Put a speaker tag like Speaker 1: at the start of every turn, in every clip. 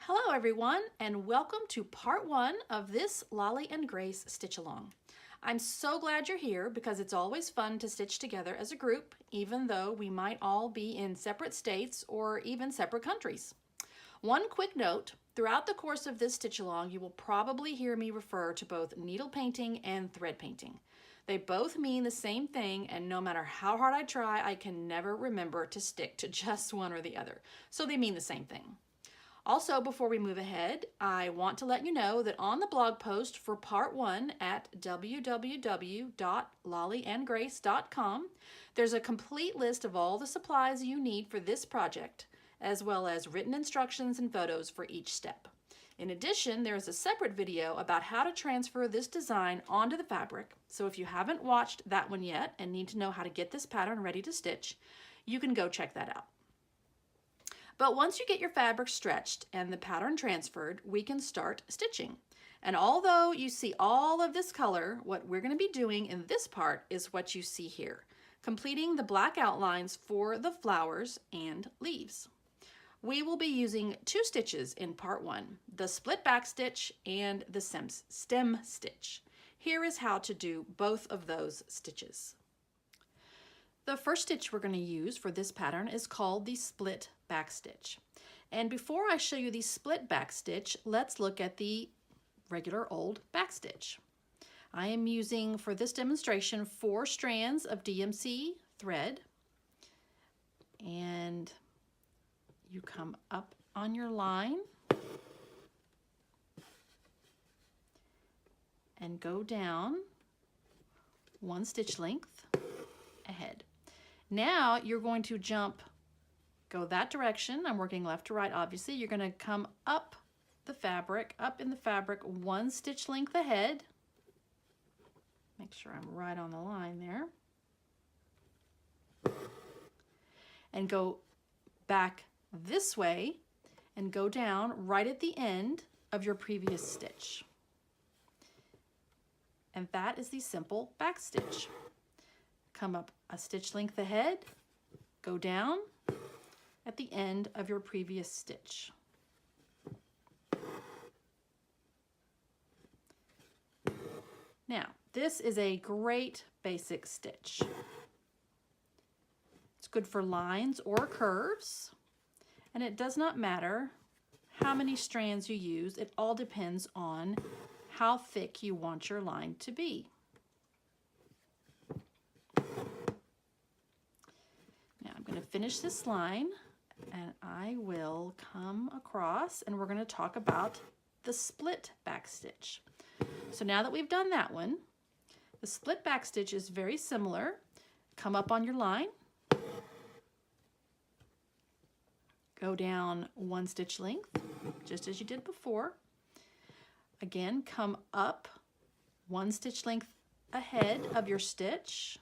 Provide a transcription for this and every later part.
Speaker 1: Hello everyone, and welcome to part 1 of this Lolli and Grace stitch along. I'm so glad you're here because it's always fun to stitch together as a group, even though we might all be in separate states or even separate countries. One quick note, throughout the course of this stitch along, you will probably hear me refer to both needle painting and thread painting. They both mean the same thing, and no matter how hard I try, I can never remember to stick to just one or the other. So they mean the same thing. Also, before we move ahead, I want to let you know that on the blog post for part 1 at www.lollyandgrace.com, there's a complete list of all the supplies you need for this project, as well as written instructions and photos for each step. In addition, there is a separate video about how to transfer this design onto the fabric, so if you haven't watched that one yet and need to know how to get this pattern ready to stitch, you can go check that out. But once you get your fabric stretched and the pattern transferred, we can start stitching. And although you see all of this color, what we're going to be doing in this part is what you see here, completing the black outlines for the flowers and leaves. We will be using 2 stitches in part 1, the split back stitch and the stem stitch. Here is how to do both of those stitches. The first stitch we're going to use for this pattern is called the split back stitch. And before I show you the split back stitch, let's look at the regular old back stitch. I am using for this demonstration 4 strands of DMC thread, and you come up on your line and go down 1 stitch length ahead. Now you're going to go that direction. I'm working left to right, obviously. You're going to come up in the fabric 1 stitch length ahead. Make sure I'm right on the line there. And go back this way and go down right at the end of your previous stitch. And that is the simple back stitch. Come up a stitch length ahead, go down at the end of your previous stitch. Now, this is a great basic stitch. It's good for lines or curves, and it does not matter how many strands you use. It all depends on how thick you want your line to be. Finish this line, and I will come across and we're going to talk about the split back stitch. So now that we've done that one, the split back stitch is very similar. Come up on your line, go down 1 stitch length just as you did before. Again, come up 1 stitch length ahead of your stitch.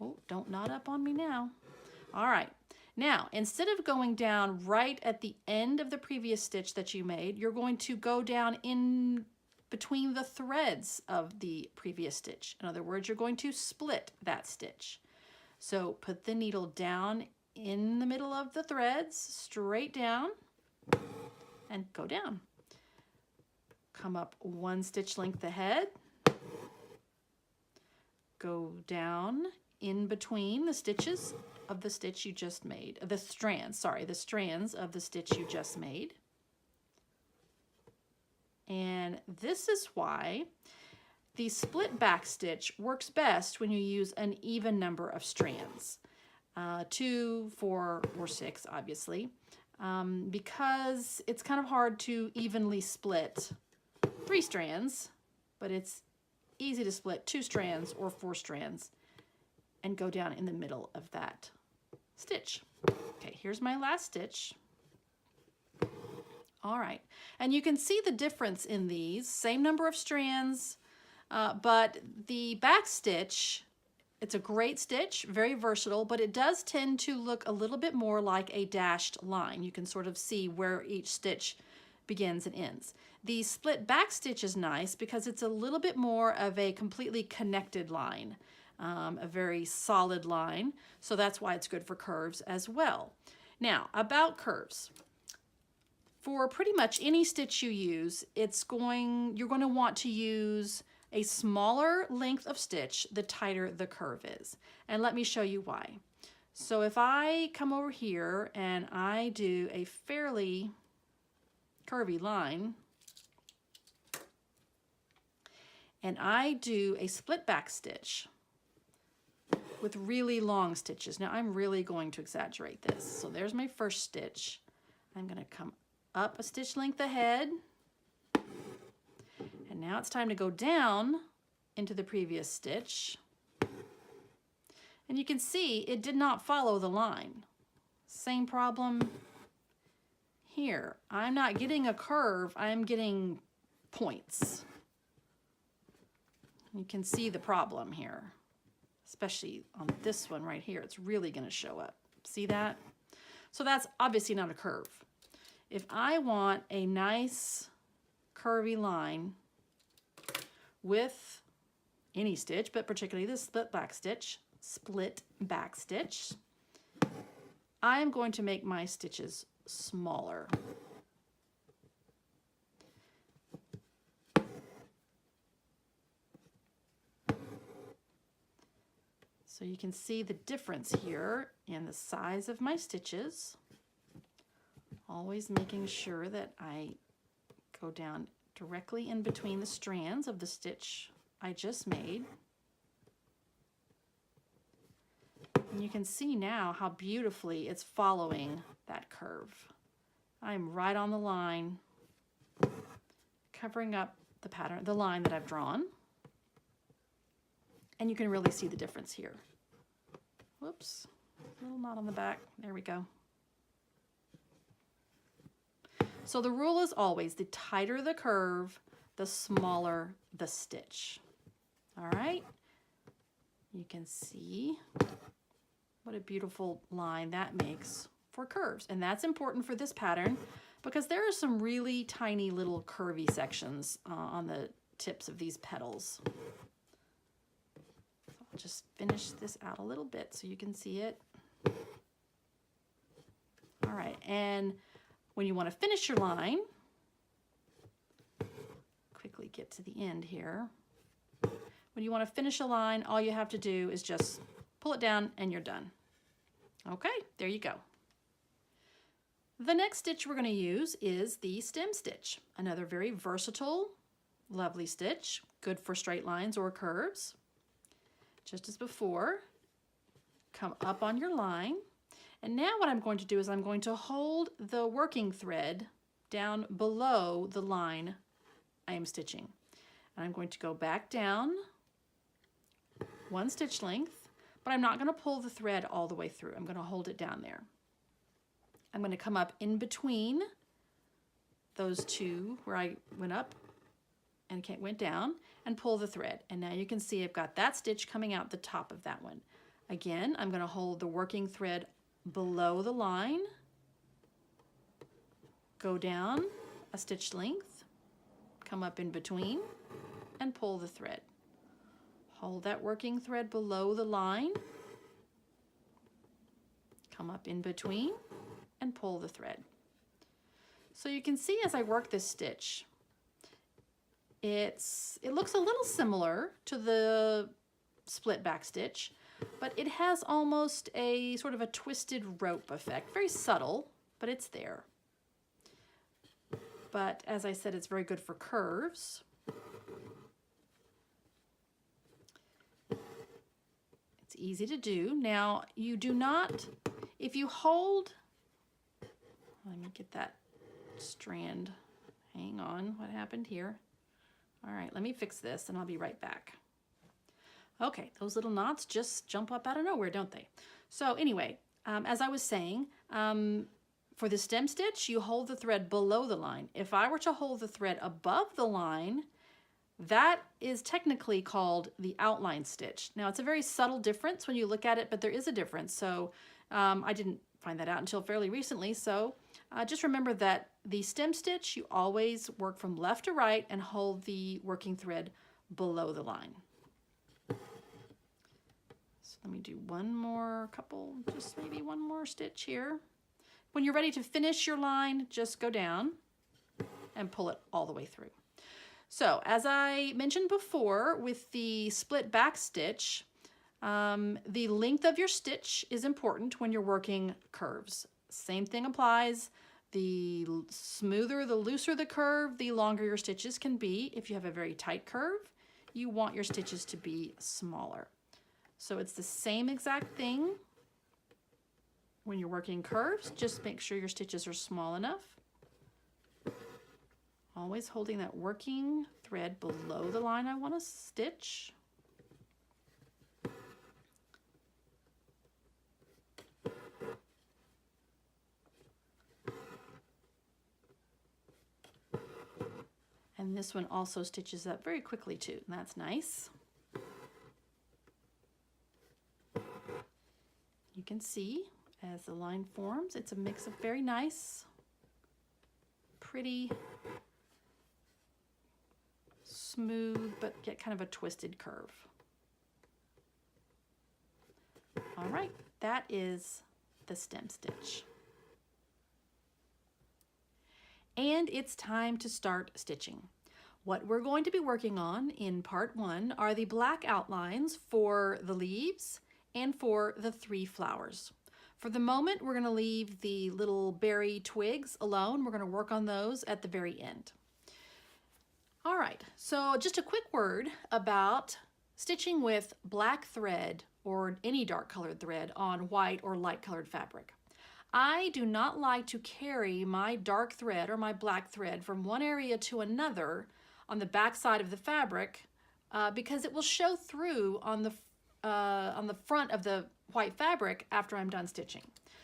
Speaker 1: Oh, don't knot up on me now. All right, now instead of going down right at the end of the previous stitch that you made, you're going to go down in between the threads of the previous stitch. In other words, you're going to split that stitch. So put the needle down in the middle of the threads, straight down, and go down. Come up 1 stitch length ahead, go down in between the stitches of the stitch you just made, the strands of the stitch you just made. And this is why the split back stitch works best when you use an even number of strands, 2, 4, or 6, obviously, because it's kind of hard to evenly split 3 strands, but it's easy to split 2 strands or 4 strands and go down in the middle of that stitch. Okay, here's my last stitch. All right, and you can see the difference in these, same number of strands, but the back stitch, it's a great stitch, very versatile, but it does tend to look a little bit more like a dashed line. You can sort of see where each stitch begins and ends. The split back stitch is nice because it's a little bit more of a completely connected line. A very solid line, so that's why it's good for curves as well. Now, about curves. For pretty much any stitch you use, you're going to want to use a smaller length of stitch the tighter the curve is. And let me show you why. So if I come over here and I do a fairly curvy line, and I do a split back stitch with really long stitches. Now I'm really going to exaggerate this. So there's my first stitch. I'm going to come up a stitch length ahead. And now it's time to go down into the previous stitch. And you can see it did not follow the line. Same problem here. I'm not getting a curve, I'm getting points. You can see the problem here, especially on this one right here. It's really going to show up. See that? So that's obviously not a curve. If I want a nice curvy line with any stitch, but particularly this split back stitch, I am going to make my stitches smaller. So you can see the difference here in the size of my stitches. Always making sure that I go down directly in between the strands of the stitch I just made. And you can see now how beautifully it's following that curve. I'm right on the line, covering up the pattern, the line that I've drawn. And you can really see the difference here. Whoops, a little knot on the back. There we go. So the rule is always the tighter the curve, the smaller the stitch. All right, you can see what a beautiful line that makes for curves. And that's important for this pattern because there are some really tiny little curvy sections on the tips of these petals. So I'll just finish this out a little bit so you can see it. All right, and when you want to finish your line, quickly get to the end here. When you want to finish a line, all you have to do is just pull it down and you're done. Okay, there you go. The next stitch we're going to use is the stem stitch. Another very versatile, lovely stitch, good for straight lines or curves. Just as before, come up on your line. And now what I'm going to do is I'm going to hold the working thread down below the line I am stitching. And I'm going to go back down one stitch length, but I'm not going to pull the thread all the way through. I'm going to hold it down there. I'm going to come up in between those two where I went up and went down and pull the thread. And now you can see I've got that stitch coming out the top of that one. Again, I'm going to hold the working thread below the line, go down a stitch length, come up in between, and pull the thread. Hold that working thread below the line, come up in between, and pull the thread. So you can see as I work this stitch, it looks a little similar to the split back stitch, but it has almost a sort of a twisted rope effect. Very subtle, but it's there. But as I said, it's very good for curves. It's easy to do. Now, you do not, if you hold, let me get that strand. Hang on, what happened here? All right, let me fix this and I'll be right back. Okay, those little knots just jump up out of nowhere, don't they? So anyway, as I was saying, for the stem stitch, you hold the thread below the line. If I were to hold the thread above the line, that is technically called the outline stitch. Now, it's a very subtle difference when you look at it, but there is a difference. So I didn't find that out until fairly recently. So just remember that the stem stitch, you always work from left to right and hold the working thread below the line. So let me do one more just maybe one more stitch here. When you're ready to finish your line, just go down and pull it all the way through. So as I mentioned before with the split back stitch, the length of your stitch is important when you're working curves. Same thing applies. The smoother, the looser the curve, the longer your stitches can be. If you have a very tight curve, you want your stitches to be smaller. So it's the same exact thing when you're working curves. Just make sure your stitches are small enough. Always holding that working thread below the line I want to stitch. And this one also stitches up very quickly too, and that's nice. You can see as the line forms, it's a mix of very nice, pretty, smooth, but get kind of a twisted curve. All right, that is the stem stitch. And it's time to start stitching. What we're going to be working on in part 1 are the black outlines for the leaves and for the 3 flowers. For the moment, we're going to leave the little berry twigs alone. We're going to work on those at the very end. All right, so just a quick word about stitching with black thread or any dark colored thread on white or light colored fabric. I do not like to carry my dark thread or my black thread from one area to another on the back side of the fabric because it will show through on the front of the white fabric after I'm done stitching.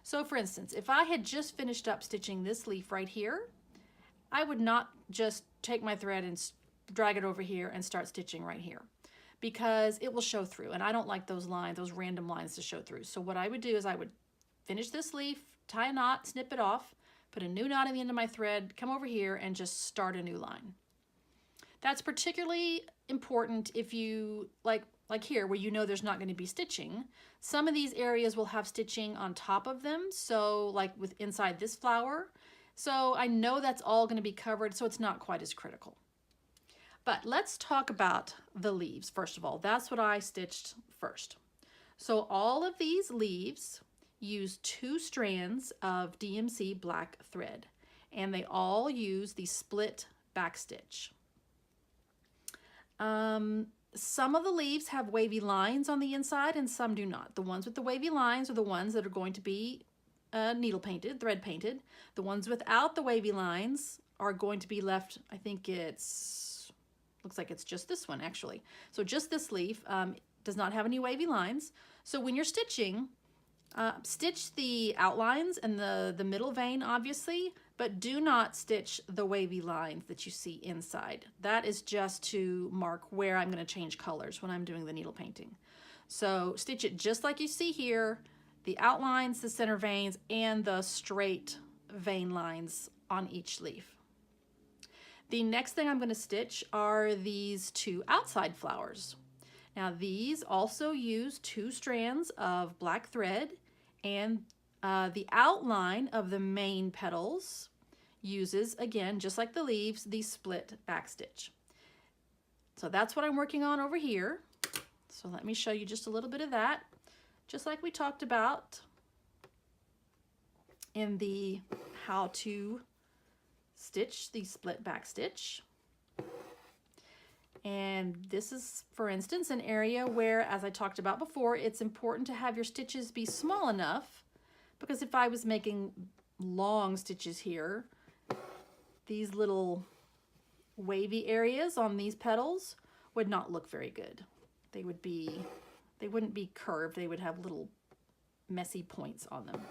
Speaker 1: So for instance, if I had just finished up stitching this leaf right here, I would not just take my thread and drag it over here and start stitching right here because it will show through, and I don't like those lines, those random lines to show through. So what I would do is I would finish this leaf, tie a knot, snip it off, put a new knot in the end of my thread, come over here and just start a new line. That's particularly important if you, like here where you know there's not going to be stitching. Some of these areas will have stitching on top of them, so like with inside this flower. So I know that's all going to be covered, so it's not quite as critical. But let's talk about the leaves first of all. That's what I stitched first. So all of these leaves use 2 strands of DMC black thread, and they all use the split back stitch. Some of the leaves have wavy lines on the inside and some do not. The ones with the wavy lines are the ones that are going to be needle painted, thread painted. The ones without the wavy lines are going to be left, I think looks like it's just this one actually. So just this leaf does not have any wavy lines. So when you're stitching, stitch the outlines and the middle vein obviously, but do not stitch the wavy lines that you see inside. That is just to mark where I'm going to change colors when I'm doing the needle painting. So stitch it just like you see here, the outlines, the center veins, and the straight vein lines on each leaf. The next thing I'm going to stitch are these 2 outside flowers. Now these also use 2 strands of black thread, and the outline of the main petals uses, again, just like the leaves, the split back stitch. So that's what I'm working on over here. So let me show you just a little bit of that, just like we talked about in the how to stitch the split back stitch. And this is, for instance, an area where, as I talked about before, it's important to have your stitches be small enough, because if I was making long stitches here, these little wavy areas on these petals would not look very good. They wouldn't be curved, they would have little messy points on them.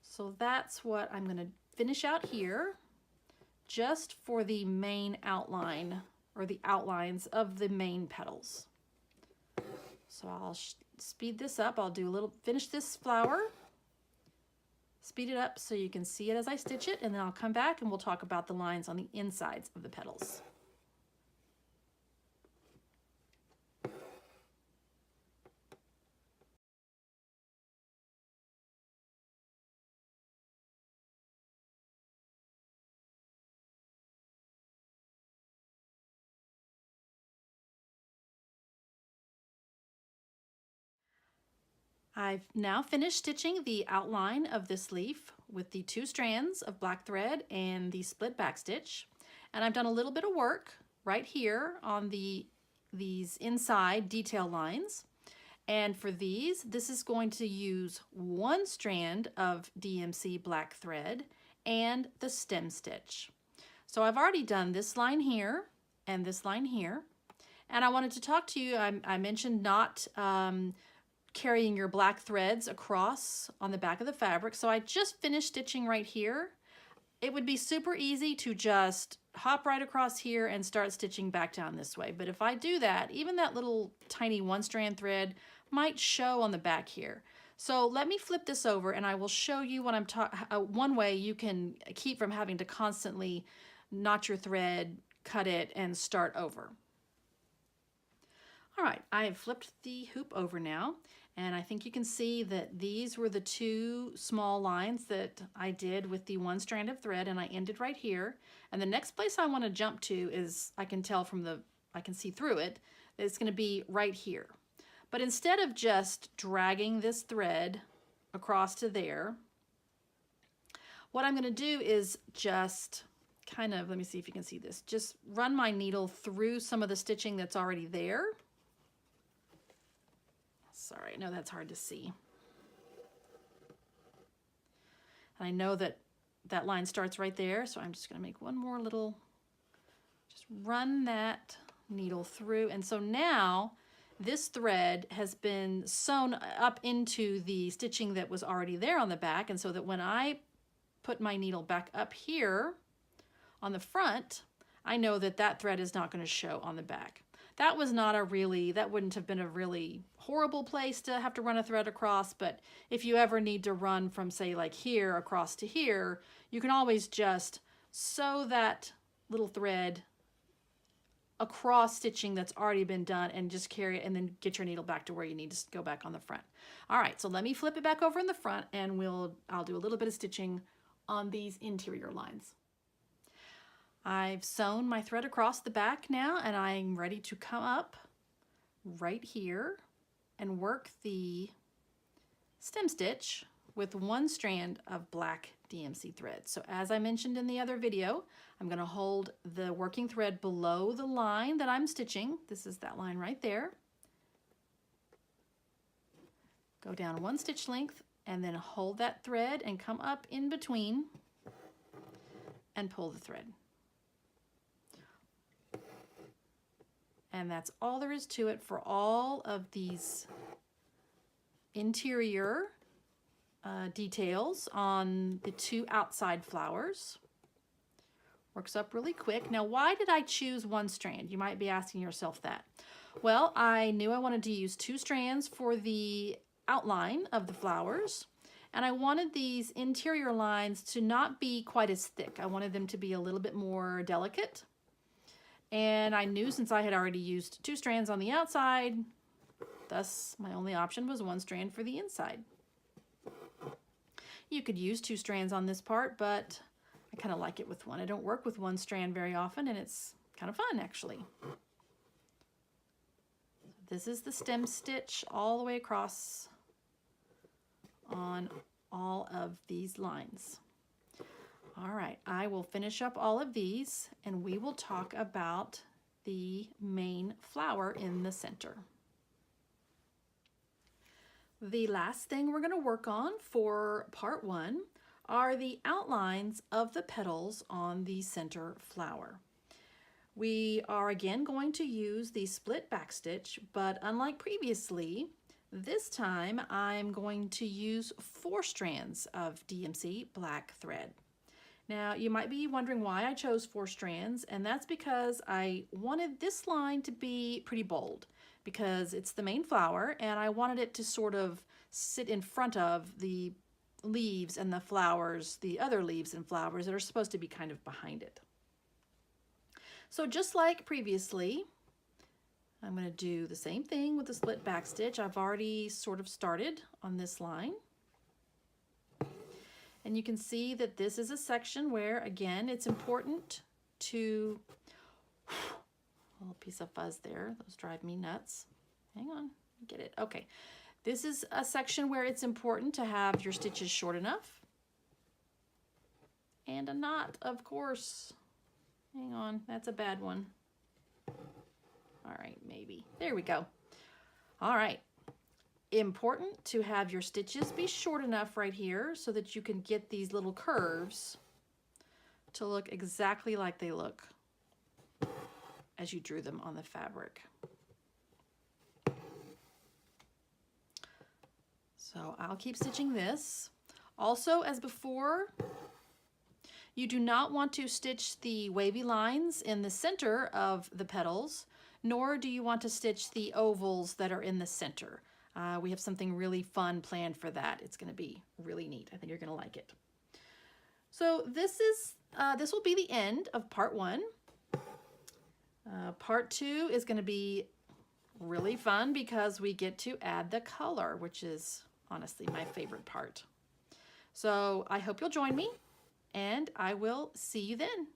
Speaker 1: So that's what I'm going to finish out here, just for the main outline, or the outlines of the main petals. So I'll speed this up. I'll do a little, finish this flower, speed it up so you can see it as I stitch it, and then I'll come back and we'll talk about the lines on the insides of the petals. I've now finished stitching the outline of this leaf with the 2 strands of black thread and the split back stitch. And I've done a little bit of work right here on these inside detail lines. And for these, this is going to use 1 strand of DMC black thread and the stem stitch. So I've already done this line here and this line here. And I wanted to talk to you, I mentioned not carrying your black threads across on the back of the fabric. So I just finished stitching right here. It would be super easy to just hop right across here and start stitching back down this way. But if I do that, even that little tiny 1 strand thread might show on the back here. So let me flip this over and I will show you what I'm one way you can keep from having to constantly knot your thread, cut it, and start over. All right, I have flipped the hoop over now, and I think you can see that these were the 2 small lines that I did with the 1 strand of thread, and I ended right here. And the next place I want to jump to is, I can tell from I can see through it, that it's going to be right here. But instead of just dragging this thread across to there, what I'm going to do is just kind of, let me see if you can see this, just run my needle through some of the stitching that's already there. Sorry, I know that's hard to see. And I know that that line starts right there, so I'm just going to make one more little, just run that needle through. And so now this thread has been sewn up into the stitching that was already there on the back, and so that when I put my needle back up here on the front, I know that that thread is not going to show on the back. That was not a really, that wouldn't have been a really horrible place to have to run a thread across, but if you ever need to run from, say, like here across to here, you can always just sew that little thread across stitching that's already been done and just carry it and then get your needle back to where you need to go back on the front. All right, so let me flip it back over in the front and I'll do a little bit of stitching on these interior lines. I've sewn my thread across the back now, and I'm ready to come up right here and work the stem stitch with 1 strand of black DMC thread. So as I mentioned in the other video, I'm going to hold the working thread below the line that I'm stitching. This is that line right there. Go down 1 stitch length and then hold that thread and come up in between and pull the thread. And that's all there is to it for all of these interior details on the 2 outside flowers. Works up really quick. Now, why did I choose 1 strand? You might be asking yourself that. Well, I knew I wanted to use 2 strands for the outline of the flowers, and I wanted these interior lines to not be quite as thick. I wanted them to be a little bit more delicate. And I knew since I had already used 2 strands on the outside, thus my only option was 1 strand for the inside. You could use 2 strands on this part, but I kind of like it with 1. I don't work with 1 strand very often, and it's kind of fun actually. This is the stem stitch all the way across on all of these lines. All right, I will finish up all of these and we will talk about the main flower in the center. The last thing we're going to work on for part 1 are the outlines of the petals on the center flower. We are again going to use the split back stitch, but unlike previously, this time I'm going to use 4 strands of DMC black thread. Now, you might be wondering why I chose 4 strands, and that's because I wanted this line to be pretty bold because it's the main flower, and I wanted it to sort of sit in front of the leaves and the flowers, the other leaves and flowers that are supposed to be kind of behind it. So just like previously, I'm going to do the same thing with the split back stitch. I've already sort of started on this line. And you can see that this is a section where, again, it's important to, a little piece of fuzz there, those drive me nuts. Hang on, get it. Okay, This is a section where it's important to have your stitches short enough. And a knot, of course. Hang on, that's a bad one. All right, maybe. There we go. All right. Important to have your stitches be short enough right here so that you can get these little curves to look exactly like they look as you drew them on the fabric. So I'll keep stitching this. Also, as before, you do not want to stitch the wavy lines in the center of the petals, nor do you want to stitch the ovals that are in the center. We have something really fun planned for that. It's going to be really neat. I think you're going to like it. So this will be the end of part 1. Part 2 is going to be really fun because we get to add the color, which is honestly my favorite part. So I hope you'll join me, and I will see you then.